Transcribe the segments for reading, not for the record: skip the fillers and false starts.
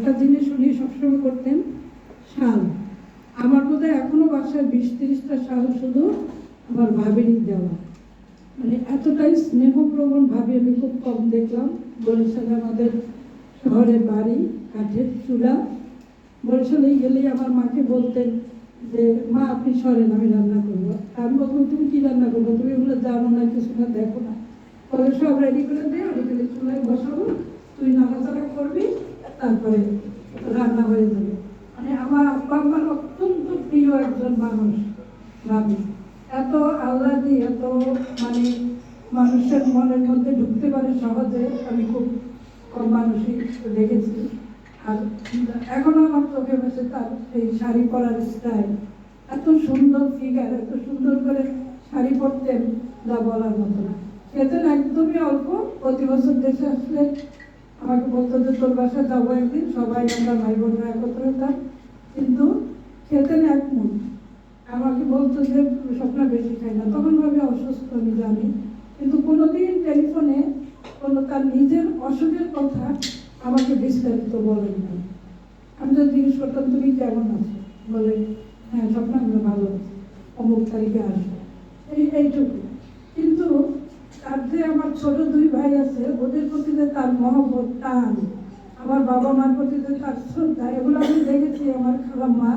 একটা জিনিস উনি সবসময় করতেন, শাল। আমার বোধহয় এখনো বাসায় 20-30টা শাল শুধু আমার ভাবিরই দেওয়া। মানে এতটাই স্নেহপ্রবণ ভাবি আমি খুব কম দেখলাম। বরিশালে আমাদের শহরের বাড়ি, কাঠের চুলা। বরিশালে গেলেই আমার মাকে বলতেন যে মা আপনি সরেন, আমি রান্না করবো। আমি বলবো তুমি কি রান্না করবো, তুমি এগুলো জানো না, কিছু না, দেখো না। পরে সব রেডি করে দিয়ে আমি খালি চুলায় বসাবো, তুই নাড়াচাড়া করবি, তারপরে রান্না হয়ে যাবে। মানে আমার আব্বা আমার অত্যন্ত প্রিয় একজন মানুষ ভাবি। এত আল্লাদি, এত মানে মানুষের মনের মধ্যে ঢুকতে পারে সহজে, আমি খুব কম মানুষই দেখেছি। আর এখনো আমার চোখে বসে তার এই শাড়ি পরার স্টাইল, এত সুন্দর ফিগার, এত সুন্দর করে শাড়ি পরতেন যা বলার মতো না। খেতেন একদমই অল্প। প্রতি বছর দেশে আসলে আমাকে বলতো যে তোর বাসায় যাবো একদিন, সবাই আমরা ভাই বোনরা একত্র হতাম, কিন্তু খেতেন এক মুঠ। আমাকে বলতো যে স্বপ্না বেশি খাই না, তখন ভাবে অসুস্থ আমি জানি, কিন্তু কোনোদিন টেলিফোনে কোনো তার নিজের অসুখের কথা আমাকে বিস্তারিত বলেন না। আমি তো জিজ্ঞেস করতাম তুমি কেমন আছো, বলে হ্যাঁ স্বপ্না আমরা ভালো আছি, অমুক তারিখে আসবো, এইটুকু। কিন্তু তার যে আমার ছোট 2 ভাই আছে, ওদের প্রতি যে তার মহব্বত, টান, আমার বাবা মার প্রতি যে তার শ্রদ্ধা, এগুলো আমি দেখেছি আমার খালাম্মা,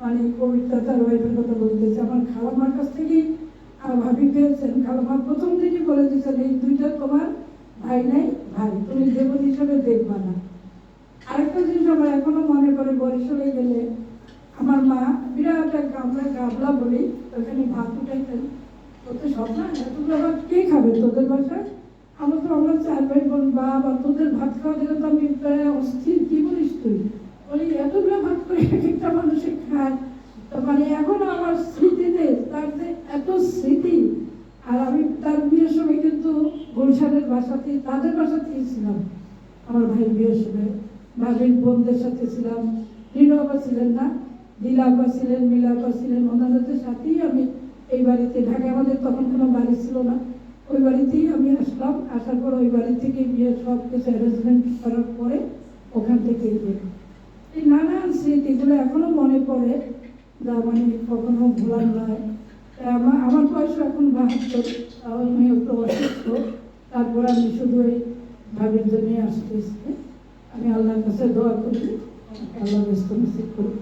মানে কবিতা তার ওয়াইফের কথা বলতেছে, আমার খালাম্মার কাছ থেকেই ভাবি পেয়েছেন। খালাম্মা প্রথম থেকে বলে দিয়েছেন এই 2টা তোমার ভাই নাই, ভাই তুমি দেবন হিসাবে দেখবা না। আরেকটা জিনিস আমার এখনো মনে পড়ে, বরিশালে গেলে আমার মা বিরাট এক গাবলা বলি, ওখানে ভাত উঠাইতেন। তোদের সব না এতগুলো ভাত কে খাবে তোদের বাসায়? আমরা 4 ভাই বোন, বা তোদের ভাত খাওয়া দিলে তো আমি প্রায় অস্থির, কি বলিস তুই? বলি এতগুলো ভাত করে এক একটা মানুষে খায়। তো মানে এখনো আমার স্মৃতিতে তার যে এত স্মৃতি। আর আমি তার বিয়ের সময় কিন্তু গুলশানের বাসাতেই, তাদের বাসাতেই ছিলাম আমার ভাইয়ের বিয়ের সময়। ভাবির বোনদের সাথে ছিলাম, রিনু আপা ছিলেন না, দিলা আপা ছিলেন, মিলা আপা ছিলেন, ওনাদের সাথেই আমি এই বাড়িতে, ঢাকায় আমাদের তখন কোনো বাড়ি ছিল না, ওই বাড়িতেই আমি আসলাম। আসার পর ওই বাড়ি থেকে বিয়ের সব কিছু অ্যারেঞ্জমেন্ট করার পরে ওখান থেকেই এই নানান স্মৃতিগুলো এখনো মনে পড়ে, যা মানে কখনো ভোলার নয়। আমার বয়স এখন 72, আমি একটু অসুস্থ, তারপর আমি শুধু এই ভাবির জন্যই আসতে। আমি আল্লাহর কাছে দোয়া করি, আল্লাহ ব্যস্ত নসিব করি।